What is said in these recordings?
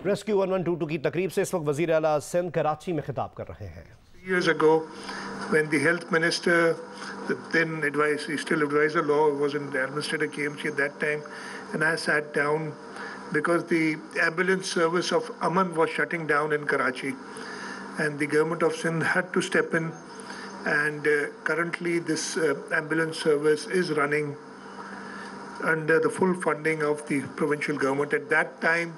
Rescue 1122 की तकरीब से इस वक्त वज़ीर आला सिंध कराची में खिताब कर रहे हैं। Years ago, when the health minister, the then still advisor law was in the administrator KMC at that time, and I sat down because the ambulance service of Aman was shutting down in Karachi, and the government of Sindh had to step in, and currently this ambulance service is running under the full funding of the provincial government. At that time,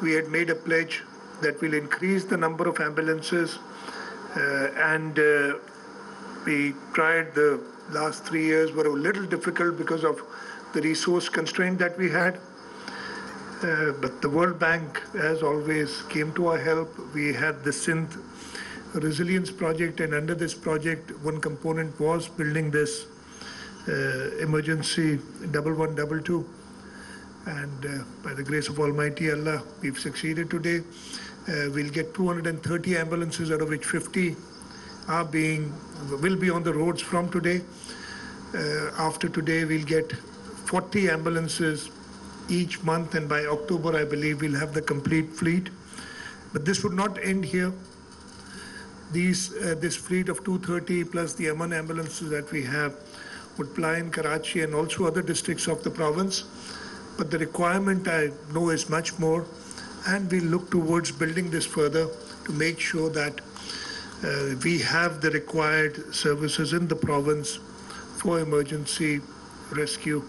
we had made a pledge that we'll increase the number of ambulances, and we tried. The last 3 years were a little difficult because of the resource constraint that we had. But the World Bank, as always, came to our help. We had the Sindh Resilience Project, and under this project, one component was building this emergency 1122. And by the grace of Almighty Allah, we've succeeded today. We'll get 230 ambulances, out of which 50 will be on the roads from today. After today, we'll get 40 ambulances each month, and by October, I believe, we'll have the complete fleet. But this would not end here. This fleet of 230 plus the Aman ambulances that we have would ply in Karachi and also other districts of the province. But the requirement, I know, is much more, and we look towards building this further to make sure that we have the required services in the province for emergency rescue.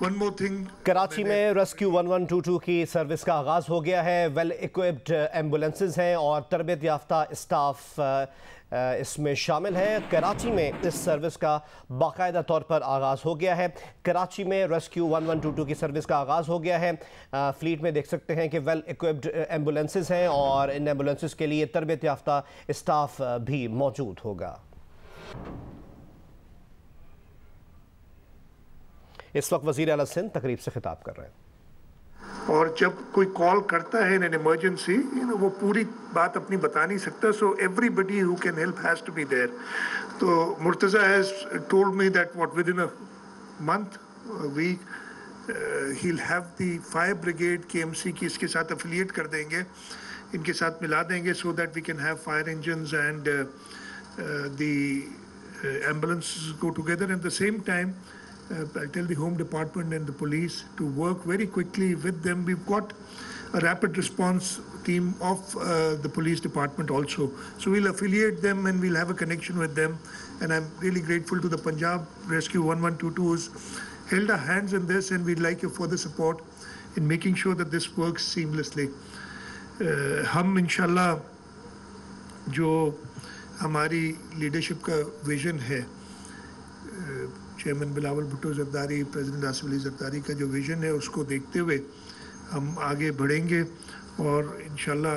One more thing. Karachi में rescue 1122 की service का आगाज़ हो गया है। Well equipped ambulances हैं और तरबियत याफ्ता स्टाफ इसमें शामिल है। कराची में इस सर्विस का बाकायदा तौर पर आगाज़ हो गया है। कराची में रेस्क्यू 1122 की सर्विस का आगाज़ हो गया है। फ्लीट में देख सकते हैं कि वेल इक्विप्ड एम्बुलेंसेज हैं और इन एम्बुलेंसेज के लिए तरबियत याफ्ता स्टाफ भी मौजूद होगा। इस वक्त वज़ीर आला सिंध तकरीब से खिताब कर रहे हैं। और जब कोई कॉल करता है इन एन इमरजेंसी, वो पूरी बात अपनी बता नहीं सकता, so everybody who can help has to be there. तो Murtaza has told me that what within a month week he will have the fire brigade KMC की इसके साथ एफिलिएट कर देंगे, इनके साथ मिला देंगे, so that we can have fire engines and the ambulances go together. At the same time I'll tell the Home Department and the police to work very quickly with them. We've got a rapid response team of the police department also. So we'll affiliate them and we'll have a connection with them. And I'm really grateful to the Punjab Rescue 1122 who's held our hands in this, and we'd like your further support in making sure that this works seamlessly. हम इंशाल्लाह जो हमारी leadership का vision है, chairman Bilawal Bhutto Zardari, president Asif Ali Zardari का जो vision है, उसको देखते हुए हम आगे बढ़ेंगे और इंशाल्लाह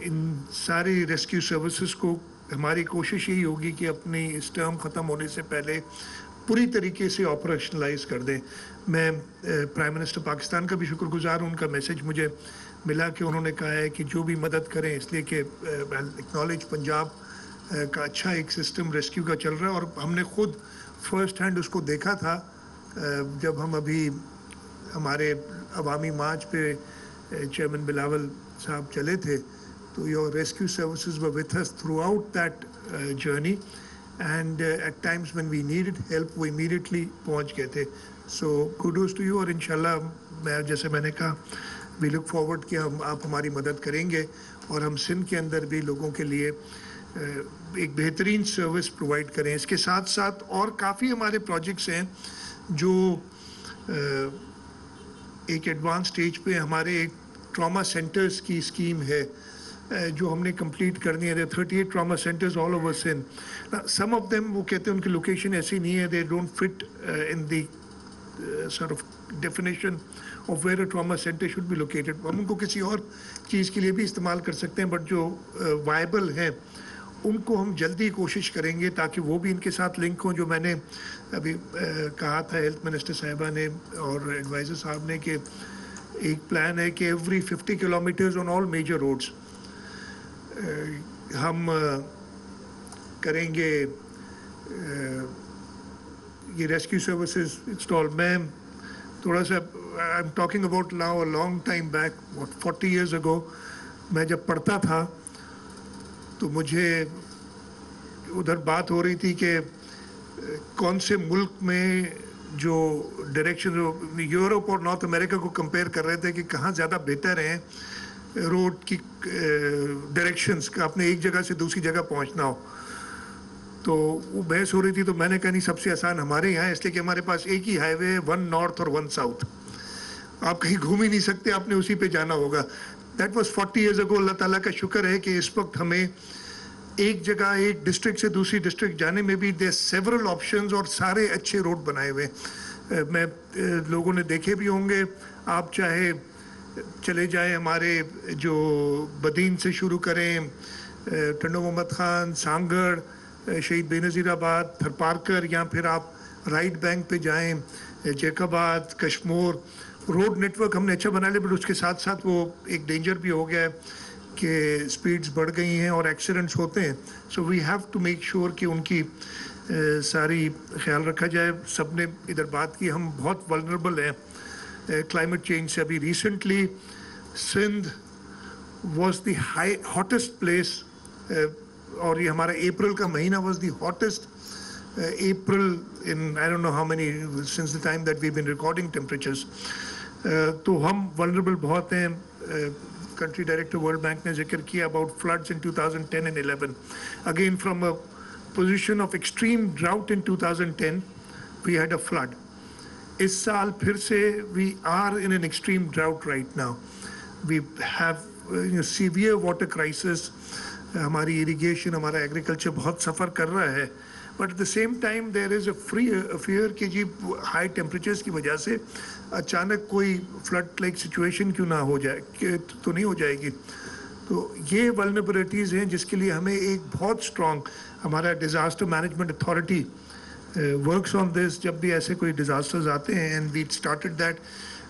इन सारी रेस्क्यू सर्विसेज को हमारी कोशिश यही होगी कि अपनी इस टर्म ख़त्म होने से पहले पूरी तरीके से ऑपरेशनलाइज कर दें। मैं प्राइम मिनिस्टर पाकिस्तान का भी शुक्रगुजार हूँ। उनका मैसेज मुझे मिला कि उन्होंने कहा है कि जो भी मदद करें, इसलिए कि एक्नॉलेज पंजाब का अच्छा एक सिस्टम रेस्क्यू का चल रहा है और हमने खुद फर्स्ट हैंड उसको देखा था जब हम अभी हमारे अवामी मार्च पे चेयरमैन बिलावल साहब चले थे, तो your rescue services were with us throughout that journey, and at times when we needed help वो इमीडिएटली पहुंच गए थे। सो कुडोज टू यू, और इंशाल्लाह मैं जैसे मैंने कहा वी लुक फॉरवर्ड कि आप हमारी मदद करेंगे और हम सिंध के अंदर भी लोगों के लिए एक बेहतरीन सर्विस प्रोवाइड करें। इसके साथ साथ और काफ़ी हमारे प्रोजेक्ट्स हैं जो एक एडवांस स्टेज पे हमारे एक ट्रॉमा सेंटर्स की स्कीम है जो हमने कंप्लीट करनी है। 38 trauma centres all over Sindh. Some of them वो कहते हैं उनकी लोकेशन ऐसी नहीं है, they don't fit in the sort of definition of where a trauma centre should be located. हम उनको किसी और चीज़ के लिए भी इस्तेमाल कर सकते हैं, बट जो वायबल हैं उनको हम जल्दी कोशिश करेंगे ताकि वो भी इनके साथ लिंक हों। जो मैंने अभी कहा था हेल्थ मिनिस्टर साहिबा ने और एडवाइज़र साहब ने कि एक प्लान है कि every 50 kilometres on all major roads हम करेंगे ये रेस्क्यू सर्विसेज इंस्टॉल। मैं थोड़ा सा I'm talking about now a long time back, what 40 years ago, मैं जब पढ़ता था तो मुझे उधर बात हो रही थी कि कौन से मुल्क में जो डायरेक्शन यूरोप और नॉर्थ अमेरिका को कंपेयर कर रहे थे कि कहाँ ज़्यादा बेहतर हैं रोड की डायरेक्शंस का, अपने एक जगह से दूसरी जगह पहुँचना हो। तो वो बहस हो रही थी, तो मैंने कहा नहीं, सबसे आसान हमारे यहाँ, इसलिए कि हमारे पास एक ही हाईवे है, वन नॉर्थ और वन साउथ। आप कहीं घूम ही नहीं सकते, आपने उसी पे जाना होगा। That was 40 years ago. Allah ताला का शुक्र है कि इस वक्त हमें एक जगह, एक डिस्ट्रिक्ट से दूसरी डिस्ट्रिक्ट जाने में भी देयर सेवरल ऑप्शंस और सारे अच्छे रोड बनाए हुए। मैं लोगों ने देखे भी होंगे, आप चाहे चले जाएं हमारे जो बदीन से शुरू करें, टंडो मोहम्मद खान, सांगड़, शहीद बेनज़ीराबाद, थरपारकर, या फिर आप राइट बैंक पे जाएं, जैकाबाद, कश्मीर, रोड नेटवर्क हमने अच्छा बना लिया, बट उसके साथ साथ वो एक डेंजर भी हो गया है कि स्पीड्स बढ़ गई हैं और एक्सीडेंट्स होते हैं। So we have to make sure कि उनकी सारी ख्याल रखा जाए। सब ने इधर बात की, हम बहुत वल्नरेबल हैं क्लाइमेट चेंज से। अभी recently Sindh was the hottest place, और ये हमारा अप्रैल का महीना was the hottest April in I don't know how many since the time that we been recording temperatures. तो हम वल्नरेबल बहुत हैं। कंट्री डायरेक्टर वर्ल्ड बैंक ने जिक्र किया about floods in 2010 and 11। Again from a position of extreme drought in 2010 we had a flood. इस साल फिर से we are in an extreme drought right now. We have severe water crisis. हमारी irrigation, हमारा agriculture बहुत suffer कर रहा है, but at the same time there is a fear कि जी हाई टेम्परेचर्स की वजह से अचानक कोई फ्लड लाइक सिचुएशन क्यों ना हो जाए, तो नहीं हो जाएगी। तो ये वल्नरेबिलिटीज़ हैं जिसके लिए हमें एक बहुत स्ट्रॉन्ग, हमारा disaster management authority works on this जब भी ऐसे कोई डिज़ास्टर्स आते हैं, एंड वी स्टार्टेड दैट।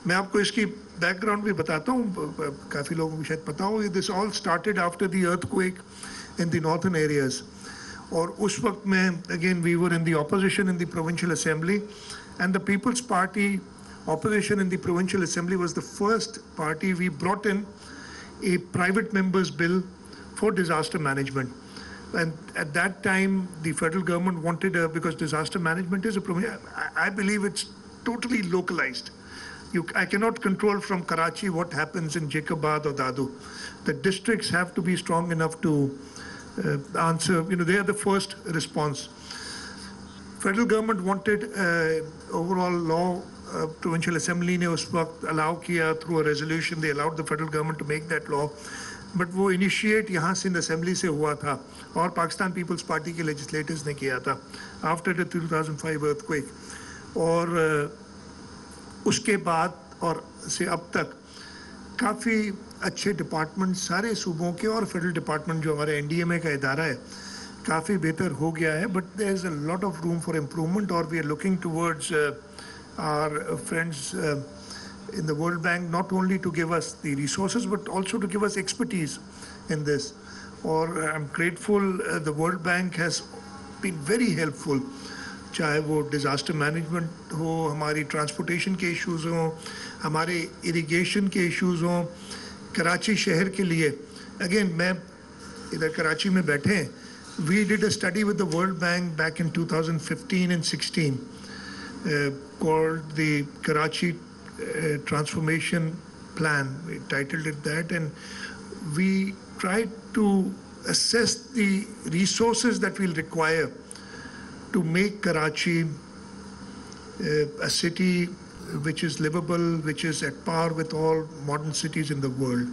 मैं आपको इसकी बैकग्राउंड भी बताता हूँ, काफ़ी लोगों को शायद पता हो। This all started after the earthquake in the northern areas, और उस वक्त में again we were in the opposition in the provincial assembly, and the peoples party opposition in the provincial assembly was the first party. We brought in a private member's bill for disaster management, and at that time the federal government wanted because disaster management is a I believe it's totally localized. I cannot control from Karachi what happens in Jacobabad or Dadu. The districts have to be strong enough to answer. They are the first response. Federal government wanted overall law. Provincial Assembly ने उस वक्त allow किया through a resolution. They allowed the federal government to make that law, but वो initiate यहाँ Sindh assembly से हुआ था और पाकिस्तान पीपल्स पार्टी के legislators ने किया था after the 2005 earthquake। और उसके बाद और से अब तक काफ़ी अच्छे डिपार्टमेंट सारे सूबों के और फेडरल डिपार्टमेंट जो हमारे NDMA का इदारा है काफ़ी बेहतर हो गया है, but there is a lot of room for improvement, और we are looking towards our friends in the World Bank not only to give us the resources but also to give us expertise in this. Or I'm grateful the World Bank has been very helpful, चाहे वो disaster management हो, हमारी transportation के issues हो, हमारे irrigation के issues हो, कराची शहर के लिए। Again मैं इधर कराची में बैठे हैं, we did a study with the World Bank back in 2015 and 16 called the Karachi Transformation Plan. We titled it that, and we tried to assess the resources that we'll require to make Karachi a city which is livable, which is at par with all modern cities in the world.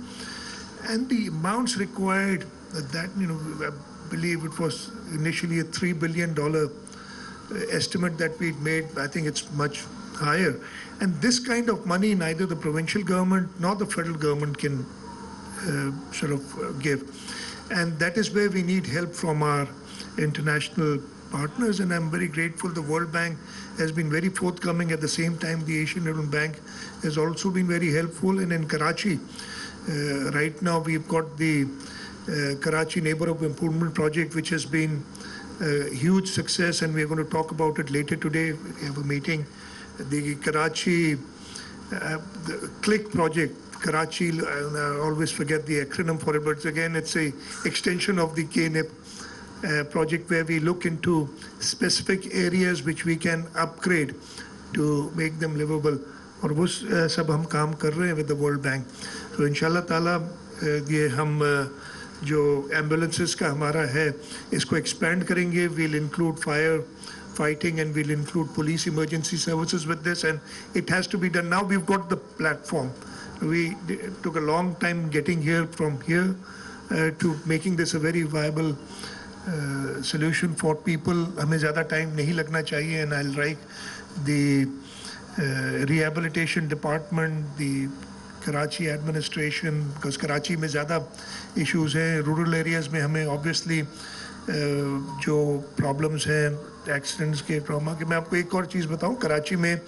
And the amounts required, that I believe it was initially a $3 billion estimate that we'd made. I think it's much higher, and this kind of money neither the provincial government nor the federal government can sort of give, and that is where we need help from our international partners. And I'm very grateful the World Bank has been very forthcoming. At the same time, the Asian Development Bank has also been very helpful. And in Karachi right now we've got the Karachi Neighborhood Improvement Project, which has been a huge success, and we're going to talk about it later today. We have a meeting. The Karachi the click project, Karachi, I always forget the acronym for it, but again, it's a extension of the KNIP project where we look into specific areas which we can upgrade to make them livable. और वो सब हम काम कर रहे हैं with the World Bank. So इंशाल्लाह ताला ये हम जो ambulances का हमारा है इसको expand करेंगे. We'll include fire fighting and we'll include police emergency services with this, and it has to be done. Now we've got the platform. We took a long time getting here from here to making this a very viable solution for people. हमें ज़्यादा time नहीं लगना चाहिए, and I'll write the rehabilitation department, the Karachi administration, because Karachi में ज़्यादा issues हैं. Rural areas में हमें obviously जो problems हैं accidents के trauma के. मैं आपको एक और चीज़ बताऊं, कराची में,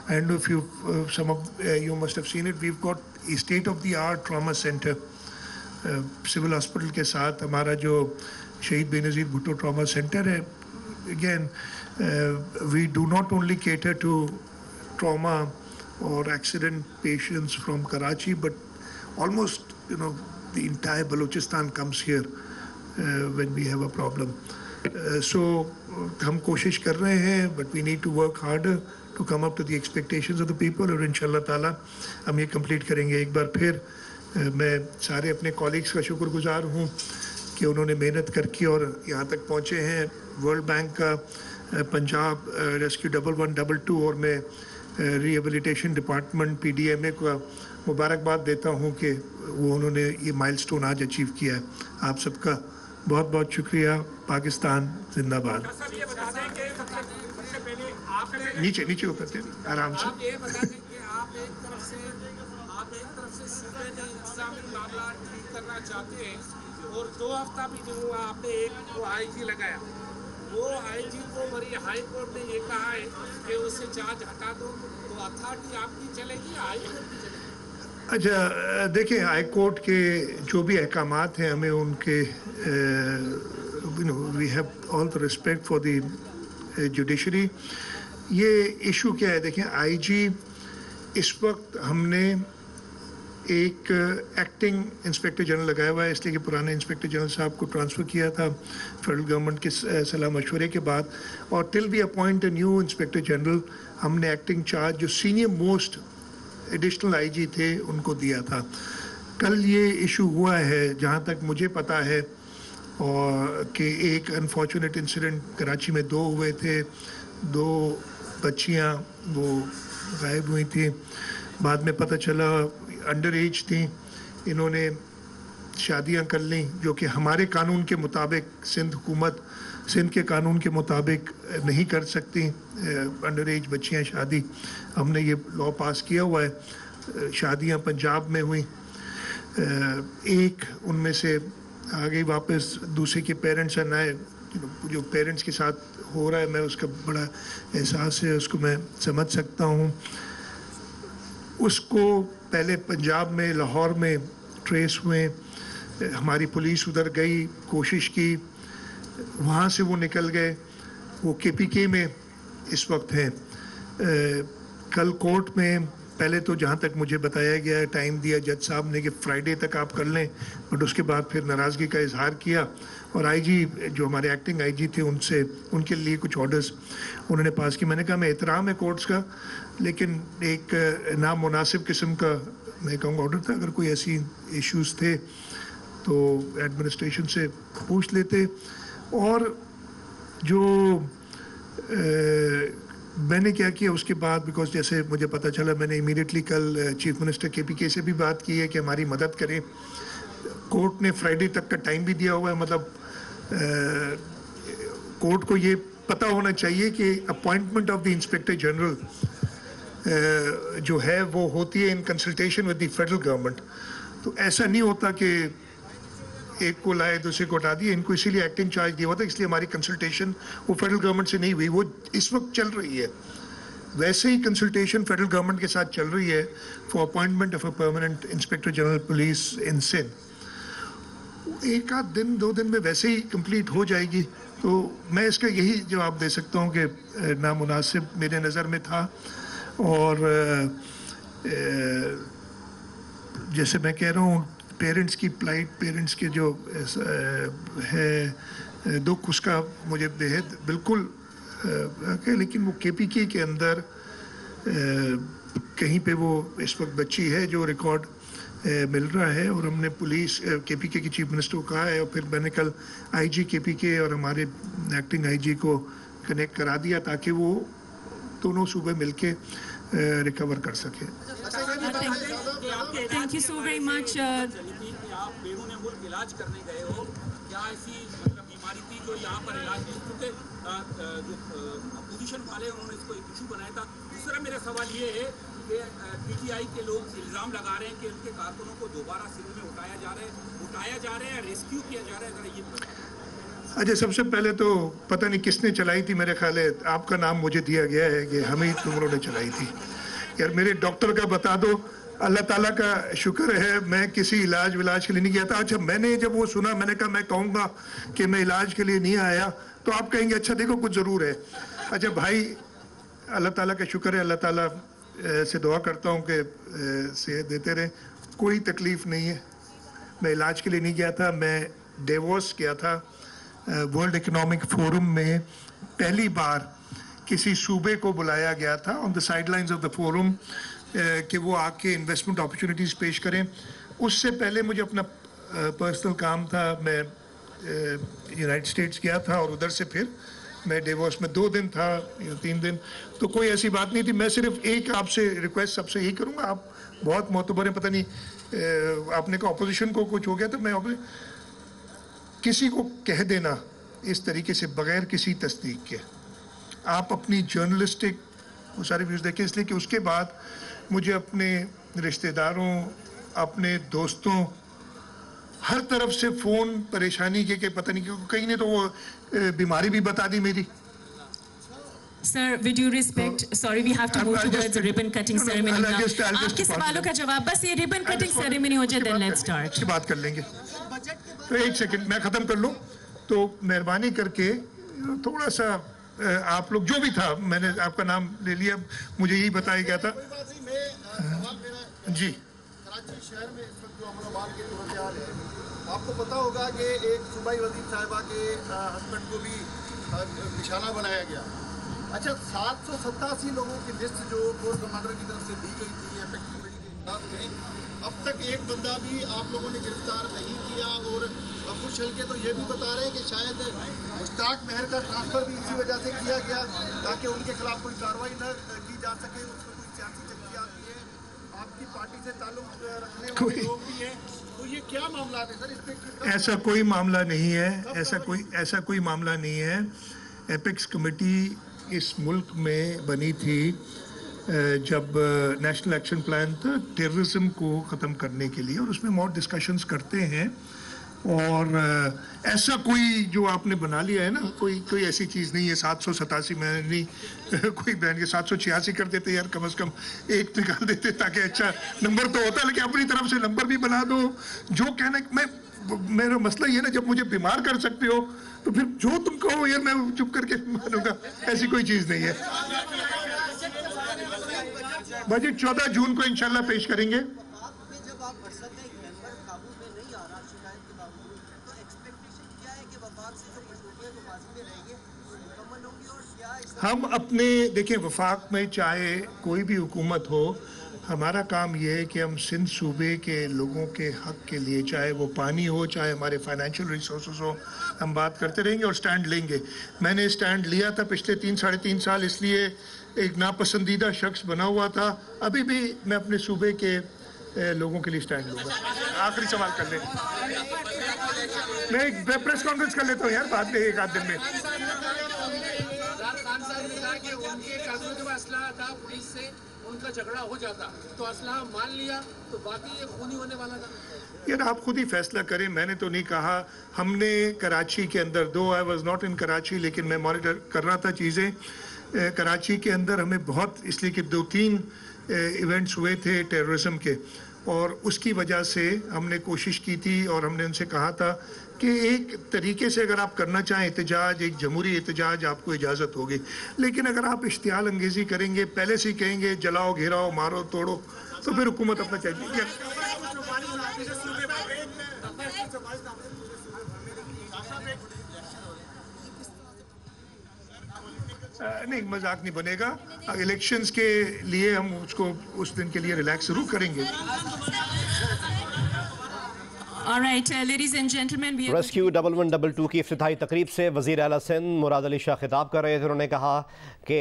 and if you some of you must have seen it, we've got a state of the art trauma center civil hospital के साथ. हमारा जो शहीद बेनज़ीर भुट्टो trauma center है, again we do not only cater to trauma or accident patients from Karachi, but almost the entire Balochistan comes here when we have a problem. So हम कोशिश कर रहे हैं, but we need to work harder to come up to the expectations of the people, और इंशाल्लाह ताला हम ये complete करेंगे. एक बार फिर मैं सारे अपने colleagues का शुक्रगुजार हूँ कि उन्होंने मेहनत करके और यहाँ तक पहुँचे हैं. वर्ल्ड बैंक का पंजाब रेस्क्यू 1122 और मैं रिहेबिलिटेशन डिपार्टमेंट PDMA का मुबारकबाद देता हूँ कि वो उन्होंने ये माइलस्टोन आज अचीव किया है. आप सबका बहुत बहुत शुक्रिया. पाकिस्तान जिंदाबाद. नीचे नीचे उतरते आराम से. आप ये बता दें कि आप एक तरफ से सूबे में इंतजामी मामला ठीक करना चाहते हैं, और 2 हफ्ता भी जो हुआ आपने एक को IG लगाया. वो IG को हमारी हाई कोर्ट ने ये कहा है कि उससे चार्ज हटा दो, तो अथॉरिटी आपकी चलेगी या हाई कोर्ट की चलेगी? अच्छा देखिए, हाई कोर्ट के जो भी अहकामात हैं हमें उनके we have all the respect for the judiciary. ये इशू क्या है, देखिए IG इस वक्त हमने एक एक्टिंग इंस्पेक्टर जनरल लगाया हुआ है, इसलिए कि पुराने इंस्पेक्टर जनरल साहब को ट्रांसफ़र किया था फेडरल गवर्नमेंट के सलाह मशवरे के बाद, और till we appoint a new inspector general हमने एक्टिंग चार्ज जो सीनियर मोस्ट एडिशनल IG थे उनको दिया था. कल ये इशू हुआ है जहाँ तक मुझे पता है, और कि एक अनफॉर्चुनेट इंसिडेंट कराची में 2 हुए थे. 2 बच्चियाँ वो गायब हुई थी. बाद में पता चला अंडर एज थी. इन्होंने शादियां कर लीं जो कि हमारे कानून के मुताबिक, सिंध के कानून के मुताबिक नहीं कर सकती अंडर एज बच्चियां शादी. हमने ये लॉ पास किया हुआ है. शादियां पंजाब में हुई. एक उनमें से आ गई वापस, दूसरे के पेरेंट्स हैं नए. जो पेरेंट्स के साथ हो रहा है, मैं उसका बड़ा एहसास है, उसको मैं समझ सकता हूँ. उसको पहले पंजाब में लाहौर में ट्रेस हुए. हमारी पुलिस उधर गई, कोशिश की, वहाँ से वो निकल गए. वो KPK में इस वक्त हैं. कल कोर्ट में पहले तो जहाँ तक मुझे बताया गया, टाइम दिया जज साहब ने कि फ्राइडे तक आप कर लें, बट उसके बाद फिर नाराज़गी का इजहार किया, और IG जो हमारे एक्टिंग IG थे उनके लिए कुछ ऑर्डर्स उन्होंने पास किए. मैंने कहा मैं एहतराम है कोर्ट्स का, लेकिन एक नामुनासिब किस्म का मैं कहूँगा ऑर्डर था. अगर कोई ऐसी इश्यूज़ थे तो एडमिनिस्ट्रेशन से पूछ लेते. और जो मैंने क्या किया उसके बाद, बिकॉज जैसे मुझे पता चला, मैंने इमीडिएटली कल चीफ मिनिस्टर KPK से भी बात की है कि हमारी मदद करें. कोर्ट ने फ्राइडे तक का टाइम भी दिया हुआ है. मतलब कोर्ट को ये पता होना चाहिए कि appointment of the inspector general जो है वो होती है in consultation with the federal government. तो ऐसा नहीं होता कि एक को लाए दूसरे को हटा दिए. इनको इसीलिए एक्टिंग चार्ज दिया हुआ था, इसलिए हमारी कंसल्टेशन वो फेडरल गवर्नमेंट से नहीं हुई. वो इस वक्त चल रही है. वैसे ही कंसल्टेशन फेडरल गवर्नमेंट के साथ चल रही है for appointment of a permanent inspector general police in Sindh. 1 आध दिन 2 दिन में वैसे ही कंप्लीट हो जाएगी. तो मैं इसका यही जवाब दे सकता हूँ कि नामुनासिब मेरे नज़र में था. और जैसे मैं कह रहा हूँ पेरेंट्स की प्लाइट, पेरेंट्स के जो है दुख, उसका मुझे बेहद बिल्कुल लेकिन वो केपीके के अंदर कहीं पे वो इस वक्त बच्ची है जो रिकॉर्ड मिल रहा है, और हमने पुलिस केपीके की चीफ मिनिस्टर को कहा है, और फिर मैंने कल आईजी केपीके और हमारे एक्टिंग आईजी को कनेक्ट करा दिया ताकि वो दोनों सूबे मिलके रिकवर कर सके। Thank you so very much. आप बैरून मुल्क इलाज करने गए हो, क्या ऐसी मतलब बीमारी थी जो यहाँ पर इलाज नहीं, क्योंकि जो अपोजिशन वाले उन्होंने इसको एक इशू बनाया था। दूसरा मेरा सवाल ये है कि पीटीआई के लोग इल्ज़ाम लगा रहे हैं कि उनके कारकुनों को दोबारा सिंध में उठाया जा रहा है, रेस्क्यू किया जा रहा है, ज़रा ये बताएं। अच्छा, सबसे पहले तो पता नहीं किसने चलाई थी, मेरे ख्याल है आपका नाम मुझे दिया गया है कि हमीद तुमरों ने चलाई थी। यार मेरे डॉक्टर का बता दो, अल्लाह ताला का शुक्र है मैं किसी इलाज विलाज के लिए नहीं गया था। अच्छा, मैंने जब वो सुना, मैंने कहा मैं कहूँगा कि मैं इलाज के लिए नहीं आया तो आप कहेंगे अच्छा देखो कुछ ज़रूर है। अच्छा भाई, अल्लाह ताला का शुक्र है, अल्लाह ताला से दुआ करता हूँ कि सेहत देते रहे, कोई तकलीफ़ नहीं है। मैं इलाज के लिए नहीं गया था, मैं डेवोस गया था। वर्ल्ड इकोनॉमिक फोरम में पहली बार किसी सूबे को बुलाया गया था on the sidelines of the forum कि वो आके इन्वेस्टमेंट अपॉर्चुनिटीज़ पेश करें। उससे पहले मुझे अपना पर्सनल काम था, मैं यूनाइटेड स्टेट्स गया था और उधर से फिर मैं डेवोस में 2 दिन था या 3 दिन, तो कोई ऐसी बात नहीं थी। मैं सिर्फ एक आपसे रिक्वेस्ट सबसे यही करूँगा, आप बहुत मोतबर हैं, पता नहीं आपने कहा अपोजिशन को कुछ हो गया, तो मैं किसी को कह देना इस तरीके से बगैर किसी तस्दीक के, आप अपनी जर्नलिस्टिक वो सारे व्यूज़ देखें, इसलिए कि उसके बाद मुझे अपने रिश्तेदारों, अपने दोस्तों, हर तरफ से फ़ोन परेशानी के पता नहीं क्यों, कहीं ने तो वो बीमारी भी बता दी मेरी। Sir, with due respect, sorry, we have to move towards the ribbon cutting ceremony now. आपके सवालों का जवाब बस ये ribbon cutting ceremony हो जाए, then let's start. उसके बाद कर लेंगे। तो एक सेकंड मैं ख़त्म कर लूँ, तो मेहरबानी करके थोड़ा सा आप लोग, जो भी था, मैंने आपका नाम ले लिया, मुझे यही बताया गया था जी। कराची शहर में इस वक्त जो अमन के सूरत है, आपको पता होगा कि एक सूबाई वज़ीर साहिबा के हस्बैंड को भी निशाना बनाया गया। अच्छा, 787 लोगों की लिस्ट जो कोर कमांडर की तरफ से दी गई थी एपेक्स कमेटी के खिलाफ में, अब तक एक बंदा भी आप लोगों ने गिरफ्तार नहीं किया, और कुछ हल्के तो ये भी बता रहे हैं कि शायद मुश्ताक मेहर का ट्रांसफ़र भी इसी वजह से किया गया ताकि उनके खिलाफ कोई कार्रवाई न की जा सके। उसमें कोई सियासी शख्सियात भी है, आपकी पार्टी से ताल्लुक रखने वाले लोग भी हैं, तो ये क्या मामला है सर? इसमें ऐसा कोई मामला नहीं है, ऐसा कोई मामला नहीं है। एपेक्स कमेटी इस मुल्क में बनी थी जब नेशनल एक्शन प्लान था टेररिज्म को ख़त्म करने के लिए, और उसमें बहुत डिस्कशंस करते हैं, और ऐसा कोई जो आपने बना लिया है ना, कोई ऐसी चीज़ नहीं है। 787 में नहीं कोई बहन के 786 कर देते यार, कम से कम एक निकाल देते ताकि अच्छा नंबर तो होता, लेकिन अपनी तरफ से नंबर भी बना दो। जो कहना मेरा मसला ये ना, जब मुझे बीमार कर सकते हो तो फिर जो तुम कहो यार मैं चुप करके मानूंगा, ऐसी कोई चीज़ नहीं है। बजट 14 जून को इंशाल्लाह पेश करेंगे। हम अपने देखिए, वफाक में चाहे कोई भी हुकूमत हो, हमारा काम ये है कि हम सिंध सूबे के लोगों के हक़ के लिए, चाहे वो पानी हो, चाहे हमारे फाइनेंशियल रिसोर्सेज हो, हम बात करते रहेंगे और स्टैंड लेंगे। मैंने स्टैंड लिया था पिछले 3-3.5 साल, इसलिए एक नापसंदीदा शख्स बना हुआ था। अभी भी मैं अपने सूबे के लोगों के लिए स्टैंड लूँगा। आखिरी सवाल कर लें, मैं एक प्रेस कॉन्फ्रेंस कर लेता हूँ यार बाद में, एक आध दिन में। उनका झगड़ा हो जाता तो असला मान लिया तो बाकी ये खूनी होने वाला था। यार आप खुद ही फैसला करें, मैंने तो नहीं कहा। हमने कराची के अंदर, दो I was not in Karachi, लेकिन मैं मॉनिटर कर रहा था चीज़ें। कराची के अंदर हमें बहुत, इसलिए कि 2-3 इवेंट्स हुए थे टेररिज्म के, और उसकी वजह से हमने कोशिश की थी, और हमने उनसे कहा था कि एक तरीके से अगर आप करना चाहें एहतजाज, एक जमहूरी एहतजाज, आपको इजाज़त होगी, लेकिन अगर आप इश्तियाल अंगेज़ी करेंगे, पहले से ही कहेंगे जलाओ, घेराओ, मारो, तोड़ो, तो फिर हुकूमत अपना चाहिए नहीं, मजाक नहीं बनेगा। इलेक्शंस के लिए हम उसको उस दिन के लिए रिलैक्स जरूर करेंगे। All right, ladies and gentlemen, we rescue 1122 की इफ्तिताही तकरीब से वज़ीर आला सिंध मुराद अली शाह खिताब कर रहे थे। उन्होंने कहा कि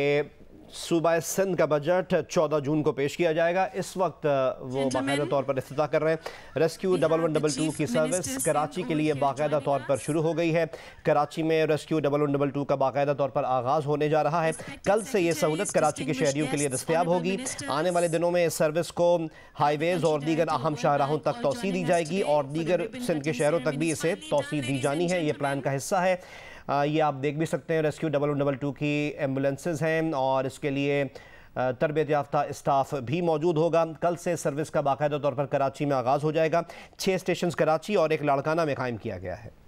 सूबा सिंध का बजट 14 जून को पेश किया जाएगा। इस वक्त वो बाकायदा तौर पर इफ्तिताह कर रहे हैं। रेस्क्यू 1122 की सर्विस कराची के लिए बाकायदा तौर पर शुरू हो गई है। कराची में रेस्क्यू 1122 का बाकायदा तौर पर आगाज़ होने जा रहा है। कल से ये सहूलत कराची के शहरियों के लिए दस्तयाब होगी। आने वाले दिनों में इस सर्विस को हाईवेज़ और दीगर अहम शाहराहों तक तोसी दी जाएगी और दीगर सिंध के शहरों तक भी इसे तोसी दी जानी है। ये प्लान का हिस्सा है। ये आप देख भी सकते हैं, रेस्क्यू 1122 की एम्बुलेंसेज हैं और इसके लिए तरबियत याफ्ता स्टाफ भी मौजूद होगा। कल से सर्विस का बाकायदा तौर पर कराची में आगाज़ हो जाएगा। 6 स्टेशन कराची और एक लाड़काना में कायम किया गया है।